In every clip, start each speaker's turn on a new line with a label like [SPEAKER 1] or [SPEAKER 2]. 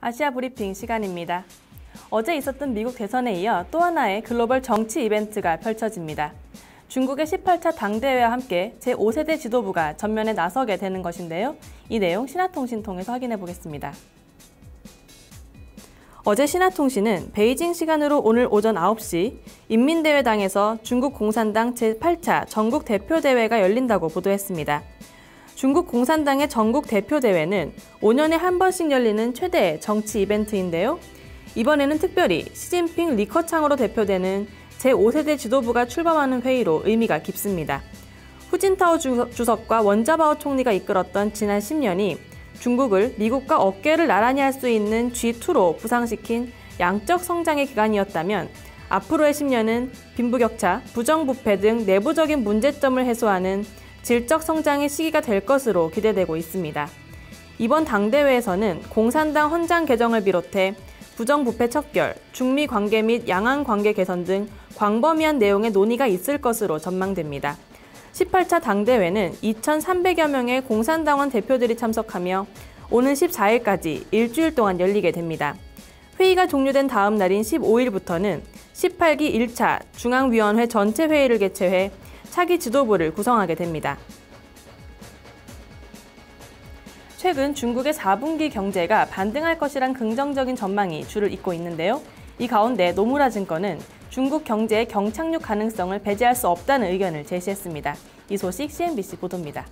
[SPEAKER 1] 아시아 브리핑 시간입니다. 어제 있었던 미국 대선에 이어 또 하나의 글로벌 정치 이벤트가 펼쳐집니다. 중국의 18차 당대회와 함께 제5세대 지도부가 전면에 나서게 되는 것인데요. 이 내용 신화통신 통해서 확인해 보겠습니다. 어제 신화통신은 베이징 시간으로 오늘 오전 9시 인민대회당에서 중국 공산당 제8차 전국 대표대회가 열린다고 보도했습니다. 중국 공산당의 전국 대표대회는 5년에 한 번씩 열리는 최대의 정치 이벤트인데요. 이번에는 특별히 시진핑 리커창으로 대표되는 제5세대 지도부가 출범하는 회의로 의미가 깊습니다. 후진타오 주석과 원자바오 총리가 이끌었던 지난 10년이 중국을 미국과 어깨를 나란히 할 수 있는 G2로 부상시킨 양적 성장의 기간이었다면 앞으로의 10년은 빈부격차, 부정부패 등 내부적인 문제점을 해소하는 질적 성장의 시기가 될 것으로 기대되고 있습니다. 이번 당대회에서는 공산당 헌장 개정을 비롯해 부정부패 척결, 중미 관계 및 양안 관계 개선 등 광범위한 내용의 논의가 있을 것으로 전망됩니다. 18차 당대회는 2,300여 명의 공산당원 대표들이 참석하며 오는 14일까지 일주일 동안 열리게 됩니다. 회의가 종료된 다음 날인 15일부터는 18기 1차 중앙위원회 전체 회의를 개최해 차기 지도부를 구성하게 됩니다. 최근 중국의 4분기 경제가 반등할 것이란 긍정적인 전망이 줄을 잇고 있는데요. 이 가운데 노무라 증권은 중국 경제의 경착륙 가능성을 배제할 수 없다는 의견을 제시했습니다. 이 소식 CNBC 보도입니다.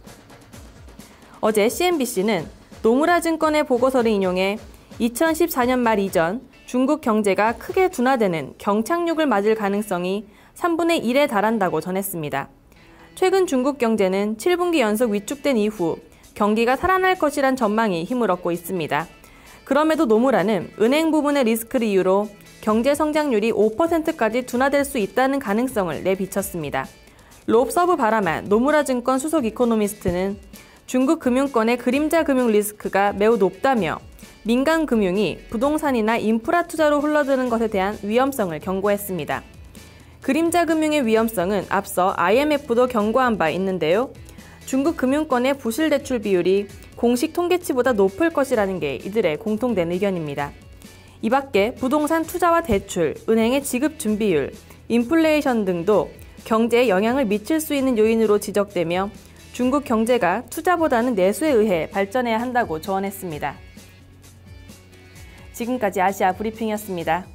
[SPEAKER 1] 어제 CNBC는 노무라 증권의 보고서를 인용해 2014년 말 이전 중국 경제가 크게 둔화되는 경착륙을 맞을 가능성이 3분의 1에 달한다고 전했습니다. 최근 중국 경제는 7분기 연속 위축된 이후 경기가 살아날 것이란 전망이 힘을 얻고 있습니다. 그럼에도 노무라는 은행 부분의 리스크를 이유로 경제 성장률이 5%까지 둔화될 수 있다는 가능성을 내비쳤습니다. 롭 서브 바라만 노무라 증권 수석 이코노미스트는 중국 금융권의 그림자 금융 리스크가 매우 높다며 민간 금융이 부동산이나 인프라 투자로 흘러드는 것에 대한 위험성을 경고했습니다. 그림자 금융의 위험성은 앞서 IMF도 경고한 바 있는데요. 중국 금융권의 부실 대출 비율이 공식 통계치보다 높을 것이라는 게 이들의 공통된 의견입니다. 이 밖에 부동산 투자와 대출, 은행의 지급 준비율, 인플레이션 등도 경제에 영향을 미칠 수 있는 요인으로 지적되며 중국 경제가 투자보다는 내수에 의해 발전해야 한다고 조언했습니다. 지금까지 아시아 브리핑이었습니다.